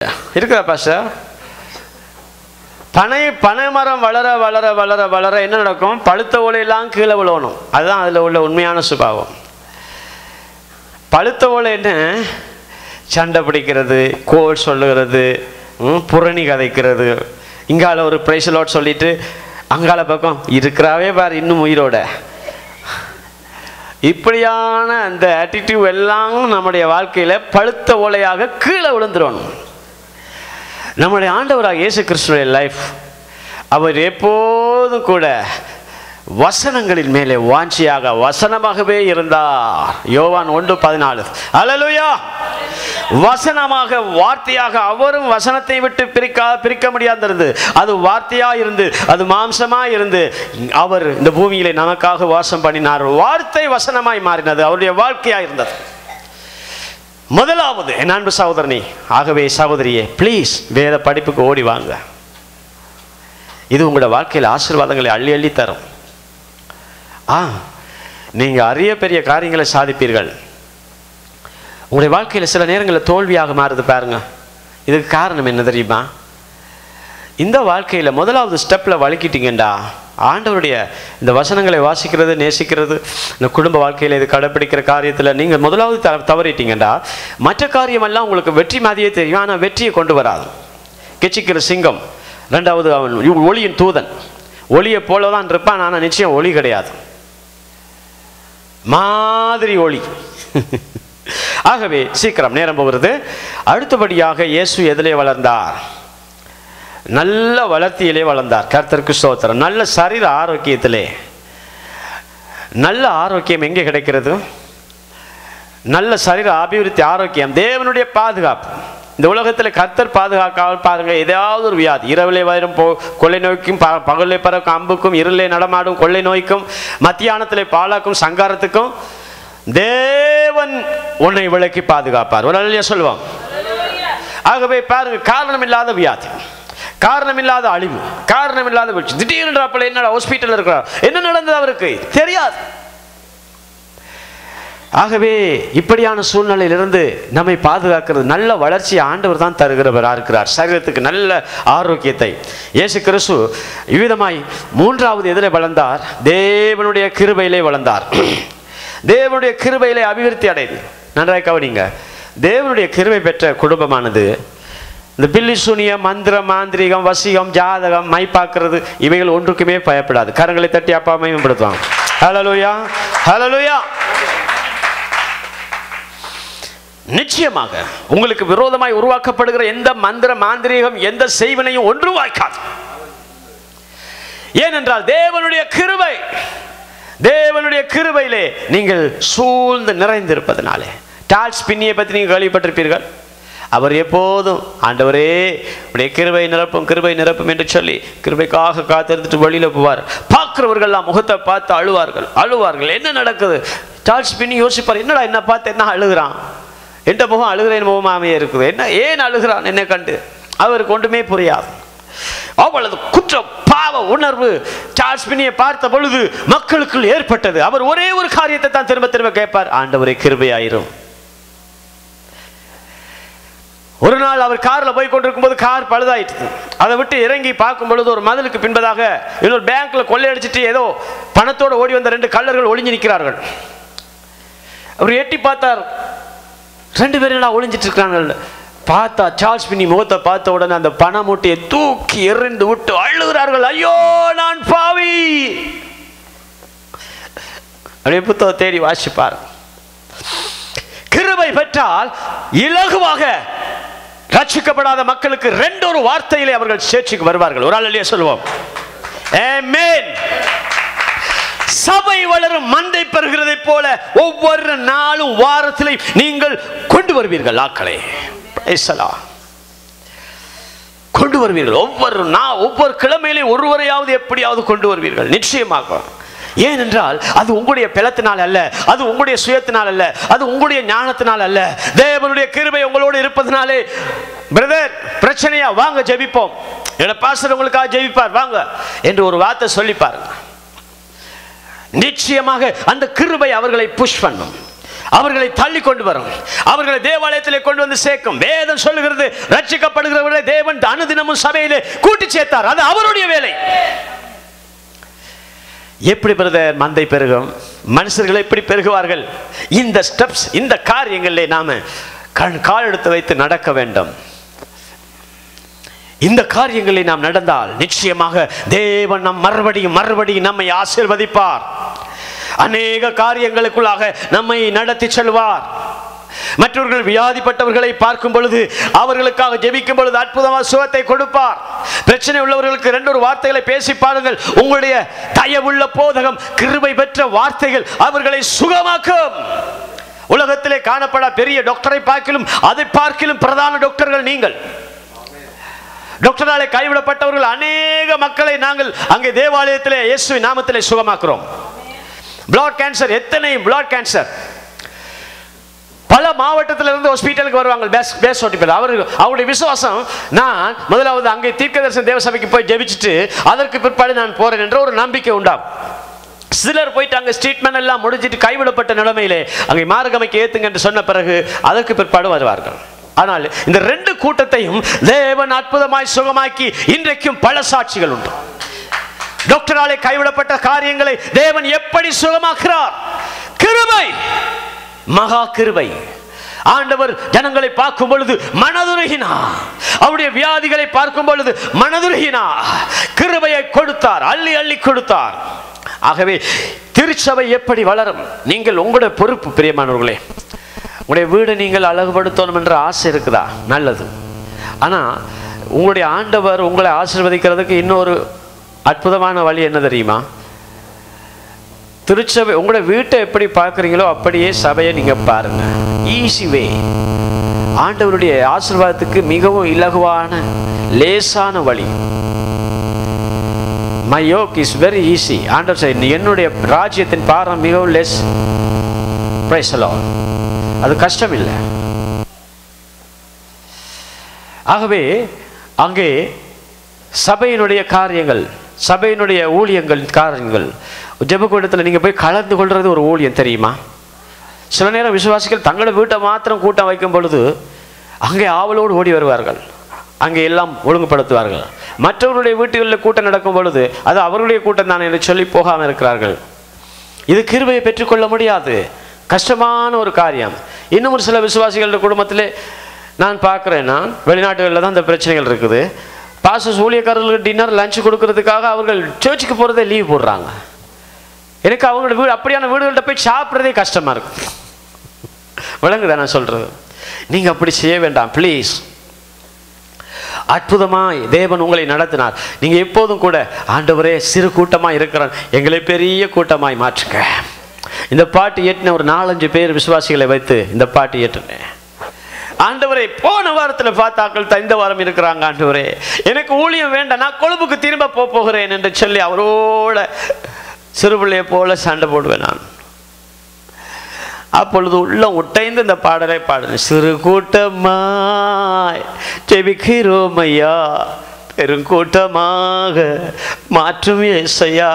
இருக்குதா பாஸ்டர்? பனைமரம் வளர வளர வளர வளர என்ன நடக்கும்? பழுத்த ஓலையெல்லாம் கீழே விழணும். அதுதான் அதில் உள்ள உண்மையான சுபாவம். பழுத்த ஓலை என்ன? சண்டை பிடிக்கிறது, கோல் சொல்லுகிறது, புரணி கதைக்கிறது. இங்கால ஒரு பிரைஸ்லோட் சொல்லிட்டு அங்கால பக்கம் இருக்கிறாவே பாரு இன்னும் உயிரோட. இப்படியான அந்த ஆட்டிடியூட் எல்லாம் நம்முடைய வாழ்க்கையில் பழுத்த ஓலையாக கீழே விழுந்துடணும். நம்முடைய ஆண்டவராக இயேசு கிறிஸ்துவின் லைஃப், அவர் எப்போதும் கூட வசனங்களின் மேலே வாஞ்சியாக வசனமாகவே இருந்தார். யோவான் 1:14. அல்லேலூயா. வசனமாக, வார்த்தையாக, அவரும் வசனத்தை விட்டு பிரிக்க முடியாதிருந்து, அது வார்த்தையா இருந்து, அது மாம்சமா இருந்து அவர் இந்த பூமியிலே நமக்காக வாசம் பண்ணினார். வார்த்தை வசனமாய் மாறினது, அவருடைய வாழ்க்கையா இருந்தது. முதலாவது என் அன்பு சகோதரனே, ஆகவே சகோதரியே, ப்ளீஸ் வேத படிப்புக்கு ஓடி வாங்க. இது உங்களோட வாழ்க்கையில் ஆசீர்வாதங்களை அள்ளி அள்ளி தரும். நீங்கள் அரிய பெரிய காரியங்களை சாதிப்பீர்கள். உங்களுடைய வாழ்க்கையில் சில நேரங்களில் தோல்வியாக மாறுது பாருங்க. இதுக்கு காரணம் என்ன தெரியுமா? இந்த வாழ்க்கையில் முதலாவது ஸ்டெப்பில் வலிக்கிட்டீங்கண்டா, ஆண்டவருடைய இந்த வசனங்களை வாசிக்கிறது, நேசிக்கிறது, இந்த குடும்ப வாழ்க்கையில் இது கடைப்பிடிக்கிற காரியத்தில் நீங்கள் முதலாவது தவறிட்டீங்கண்டா, மற்ற காரியமெல்லாம் உங்களுக்கு வெற்றி மாதிரியே தெரியும், ஆனால் வெற்றியை கொண்டு வராது. கெச்சிக்கிற சிங்கம். ரெண்டாவது அவன் ஒளியின் தூதன். ஒளியை போல தான் இருப்பான், ஆனால் நிச்சயம் ஒளி கிடையாது, மாதிரி ஒளி. ஆகவே சீக்கிரம் நேரம் போகிறது. அடுத்தபடியாக இயேசு எதிலே வளர்ந்தார்? நல்ல வளர்த்தியிலே வளர்ந்தார். கர்த்தருக்கு ஸ்தோத்திரம். நல்ல சரீர ஆரோக்கியத்திலே. நல்ல ஆரோக்கியம் எங்கே கிடைக்கிறது? நல்ல சரீர அபிவிருத்தி, ஆரோக்கியம் தேவனுடைய பாதுகாப்பு. இந்த உலகத்தில் கர்த்தர் பாதுகாக்காமல் பாருங்க, ஏதாவது ஒரு வியாதி, இரவிலே வரும் கொள்ளை நோய்க்கும், பகலே பறக்கும் அம்புக்கும், இருளே நடமாடும் கொள்ளை நோய்க்கும், மத்தியானத்திலே பாலாக்கும் சங்காரத்துக்கும் தேவன் உன்னை விலக்கி பாதுகாப்பார். ஒரு அல்லேலூயா சொல்லுவோம். ஆகவே பாருங்க, காரணம் இல்லாத வியாதி, காரணம் இல்லாத அழிவு, காரணம் இல்லாத வீழ்ச்சி. திடீர்னு அப்பல என்னடா ஹாஸ்பிட்டல் இருக்கிறார், என்ன நடந்தது அவருக்கு தெரியாது. ஆகவே இப்படியான சூழ்நிலையிலிருந்து நம்மை பாதுகாக்கிறது, நல்ல வளர்ச்சியை ஆண்டவர் தான் தருகிறவராக இருக்கிறார். சரீரத்துக்கு நல்ல ஆரோக்கியத்தை. இயேசு கிறிஸ்து இவ்விதமாய் மூன்றாவது எதிலே வளர்ந்தார்? தேவனுடைய கிருபையிலே வளர்ந்தார். தேவனுடைய கிருபையிலே அபிவிருத்தி அடைந்து. நன்றாக கவனிங்க, தேவனுடைய கிருபை பெற்ற குடும்பமானது இந்த பில்லி சூனியம், மந்திரம், மாந்திரிகம், வசியம், ஜாதகம், மைப்பாக்குறது இவைகள் ஒன்றுக்குமே பயப்படாது. கரங்களை தட்டி அப்பா மேம்படுத்துவாங்க. ஹல்லேலூயா, ஹல்லேலூயா. நிச்சயமாக உங்களுக்கு விரோதமாய் உருவாக்கப்படுகிற எந்த மந்திர, மாந்திரீகம், எந்த செய்வனையும் ஒன்று வாய்க்காது. ஏனென்றால் தேவனுடைய கிருபை, தேவனுடைய கிருபையிலே நீங்கள் சூழ்ந்து நிறைந்திருப்பதனாலே. சார்ல்ஸ் பின்னியை பற்றி நீங்கள் கேள்விப்பட்டிருப்பீர்கள். அவர் எப்போதும் ஆண்டவரே உடைய கிருபை நிரப்பும், கிருபை நிரப்பும் என்று சொல்லி கிருபைக்காக காத்திருந்துட்டு வெளியில் போவார். பார்க்கிறவர்கள்லாம் முகத்தை பார்த்து அழுவார்கள். என்ன நடக்குது? சார்ல்ஸ் பின்னி யோசிப்பார், என்னடா என்ன பார்த்து என்ன அழுகிறான், எந்த முகம் அழுகிறேன் முகமாமே இருக்குது, என்ன ஏன் அழுகிறான் என்னை கண்டு? அவருக்கு ஒன்றுமே புரியாது. அவ்வளவு குற்ற பாவ உணர்வு சார்ல்ஸ் பின்னியை பார்த்த பொழுது மக்களுக்குள் ஏற்பட்டது. அவர் ஒரே ஒரு காரியத்தை தான் திரும்ப திரும்ப கேட்பார், ஆண்டவரே கிருபையாயிரும். ஒரு நாள் அவர் காரில் போய் கொண்டிருக்கும் போது கார் பழுதாயிட்டு, அதை விட்டு இறங்கி பார்க்கும் பொழுது ஒரு மதிலுக்கு பின்பதாக இன்னொரு பேங்க்ல கொள்ளையடிச்சிட்டு ஏதோ பணத்தோடு ஓடி வந்த 2 கள்ளர்கள் ஒளிஞ்சு நிற்கிறார்கள். அவர் எட்டி பார்த்தார், 2 பேரும் ஒளிஞ்சிட்டு இருக்கிறாங்க. பார்த்தா சார்ல்ஸ் பின்னி முகத்தை பார்த்த உடனே அந்த பண மூட்டையை தூக்கி எறிந்து விட்டு அழுகிறார்கள், ஐயோ நான் பாவி. அப்படியே புத்தகம் தேடி வாசிப்பார். கிருபை பெற்றால் இலகுவாக ரட்சிக்கப்படாத மக்களுக்கு 2 வார்த்தையிலே அவர்கள் சேர்ச்சிக்கு வருவார்கள். ஒரு அல்லேலூயா சொல்லுவோம். ஆமென். சபை வளரும் மந்தை பெறுகிறதை போல ஒவ்வொரு நாளும் வாரத்திலே நீங்கள் கொண்டு வருவீர்கள். ஆக்களை கொண்டு வருவீர்கள். ஒவ்வொரு கிழமையிலே ஒருவரையாவது எப்படியாவது கொண்டு வருவீர்கள் நிச்சயமாக. ஏனென்றால் அது உங்களுடைய பலத்தினால் அல்ல, அது உங்களுடைய சுயத்தினால் அல்ல, அது உங்களுடைய ஞானத்தினால் அல்ல, தேவனுடைய கிருபை உங்களோடு இருப்பதனாலே. பிரதர் பிரச்சனையா வாங்க ஜெபிப்போம், என்னோட பாஸ்டர் உங்களுக்காக ஜெபிப்பார் வாங்க என்று ஒரு வார்த்தை சொல்லி பாருங்க. நிச்சயமாக அந்த கிருபை அவர்களை புஷ் பண்ணும். அவர்களை தள்ளி கொண்டு வரும், அவர்களை தேவாலயத்திலே கொண்டு வந்து சேர்க்கும். வேதம் சொல்லுகிறது, ரட்சிக்கப்படுகிறவர்களை தேவன் அனுதினமும் சபையிலே கூட்டி சேர்த்தார். அது அவருடைய வேலை. எப்படி பிரதர் மந்தை பெருகும்? மனுஷர்கள் எப்படி பெருகுவார்கள்? இந்த ஸ்டெப்ஸ், இந்த காரியங்களிலே நாம கால் எடுத்து வைத்து நடக்க வேண்டும். இந்த காரியங்களை நாம் நடந்தால் நிச்சயமாக தேவன் நம் மறுபடியும் நம்மை ஆசீர்வதிப்பார். அநேக காரியங்களுக்குள்ளாக நம்மை நடத்தி செல்வார். மற்றவர்கள் வியாதிப்பட்டவர்களை பார்க்கும் பொழுது, அவர்களுக்காக ஜெபிக்கும் பொழுது அற்புதமான சுகத்தை கொடுப்பார். பிரச்சனை உள்ளவர்களுக்கு 2 வார்த்தைகளை பேசி பாருங்கள். உங்களுடைய தயவுள்ள போதகம், கிருபை பெற்ற வார்த்தைகள் அவர்களை சுகமாக்கும். உலகத்திலே காணப்பட பெரிய டாக்டரை அதை பார்க்கிலும் பிரதான டாக்டர்கள் நீங்கள். டாக்டராலே கைவிடப்பட்டவர்கள் அநேக மக்களை நாங்கள் அங்கே தேவாலயத்திலே இயேசுவின் நாமத்திலே சுகமாக்குறோம். பிளட் கேன்சர், எத்தனை பிளட் கேன்சர் பல மாவட்டத்திலிருந்து ஹாஸ்பிட்டலுக்கு வருவாங்க. அவருடைய விசுவாசம், நான் முதலாவது அங்கே தீர்க்கதரிசன தேவசபைக்கு போய் ஜெபிச்சுட்டு அதற்கு பிற்பாடு நான் போறேன் என்ற ஒரு நம்பிக்கை உண்டாகும். சிலர் போயிட்டு அங்கே ட்ரீட்மெண்ட் எல்லாம் முடிஞ்சிட்டு கைவிடப்பட்ட நிலைமையிலே அங்கே மார்க்கமைக்கு ஏத்துங்க என்று சொன்ன பிறகு அதற்கு பிற்பாடு வருவார்கள். ஆனால் இந்த 2 கூட்டத்தையும் தேவன் அற்புதமாய் சுகமாக்கி இன்றைக்கும் பல சாட்சிகள் உண்டு. டாக்டராலே கைவிடப்பட்ட காரியங்களை தேவன் எப்படி சுகமாக்குறார்? கிருபை, மகா கிருபை. ஆண்டவர் ஜனங்களை பார்க்கும் பொழுது மனதுருகினார். அவருடைய வியாதிகளை பார்க்கும் பொழுது மனதுருகினார். கிருபையை கொடுத்தார், அள்ளி அள்ளி கொடுத்தார். ஆகவே திருச்சபை எப்படி வளரும்? நீங்கள் உங்களுடைய பொறுப்பு. பிரியமானவர்களே, உங்களுடைய வீடு நீங்கள் அழகுபடுத்தணும் என்ற ஆசை இருக்குதா? நல்லது. ஆனால் உங்களுடைய ஆண்டவர் உங்களை ஆசீர்வதிக்கிறதுக்கு இன்னொரு அற்புதமான வழி என்ன தெரியுமா? திருச்சபை, உங்களுடைய வீட்டை எப்படி பார்க்குறீங்களோ அப்படியே சபையை நீங்கள் பாருங்க. Easy way. ஆண்டவருடைய ஆசீர்வாதத்துக்கு மிகவும் இலகுவான லேசான வழி. My yoke is very easy. ஆண்டவர் சார், என்னுடைய ராஜ்யத்தின் பாரம் மிகவும் லெஸ். Praise the Lord. அது கஷ்டம் இல்லை. ஆகவே அங்கே சபையினுடைய காரியங்கள், சபையினுடைய ஊழியங்கள், காரியங்கள், ஜெபக்கூட்டத்தில் நீங்கள் போய் கலந்து கொள்வது ஒரு ஊழியம் தெரியுமா? சில நேரம் விசுவாசிகள் தங்களோட வீட்டை மாத்திரம் கூட்டம் வைக்கும் பொழுது அங்கே ஆவலோடு ஓடி வருவார்கள், அங்கே எல்லாம் ஒழுங்குபடுத்துவார்கள். மற்றவருடைய வீட்டுகளில் கூட்டம் நடக்கும் பொழுது அது அவர்களுடைய கூட்டம் தான் என்று சொல்லி போகாமல் இருக்கிறார்கள். இது கிருபையை பெற்றுக்கொள்ள முடியாது, கஷ்டமான ஒரு காரியம். இன்னும் ஒரு சில விசுவாசிகளோட குடும்பத்திலே நான் பார்க்குறேன், நான் வெளிநாடுகளில் தான் இந்த பிரச்சனைகள் இருக்குது. பாஸ்டர்ஸ் ஊழியக்காரர்களுக்கு டின்னர் லஞ்ச் கொடுக்கறதுக்காக அவர்கள் சர்ச்சுக்கு போகிறதே லீவ் போடுறாங்க. எனக்கு அவங்களோட வீடு, அப்படியான வீடுகள்கிட்ட போய் சாப்பிட்றதே கஷ்டமாக இருக்கு. விளங்குதா நான் சொல்கிறது? நீங்கள் அப்படி செய்ய வேண்டாம் ப்ளீஸ். அற்புதமாய் தேவன் உங்களை நடத்தினார். நீங்கள் எப்போதும் கூட, ஆண்டவரே சிறு கூட்டமாக இருக்கிறான், எங்களை பெரிய கூட்டமாய் மாற்றுங்க. இந்த பாட்டு ஏற்றின ஒரு 4-5 பேர் விசுவாசிகளை வைத்து இந்த பாட்டு ஏற்றினேன். ஆண்டவரே, போன வாரத்தில் பார்த்தாக்கள் இந்த வாரம் இருக்கிறாங்க. ஆண்டவரே, எனக்கு ஊழியம் வேண்டாம், நான் கொழும்புக்கு திரும்ப போகிறேன் என்று சொல்லி அவரோட சிறுபிள்ளையை போல சண்டை போடுவேன் நான். அப்பொழுது உள்ள உட்டைந்து இந்த பாடலை பாடுவேன். சிறு கூட்டமாய் ஜெபிக்கிறோம் ஐயா, பெருங்கூட்டமாக மாற்றும் ஏசையா,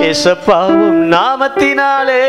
ஏசப்பாவும் நாமத்தினாலே.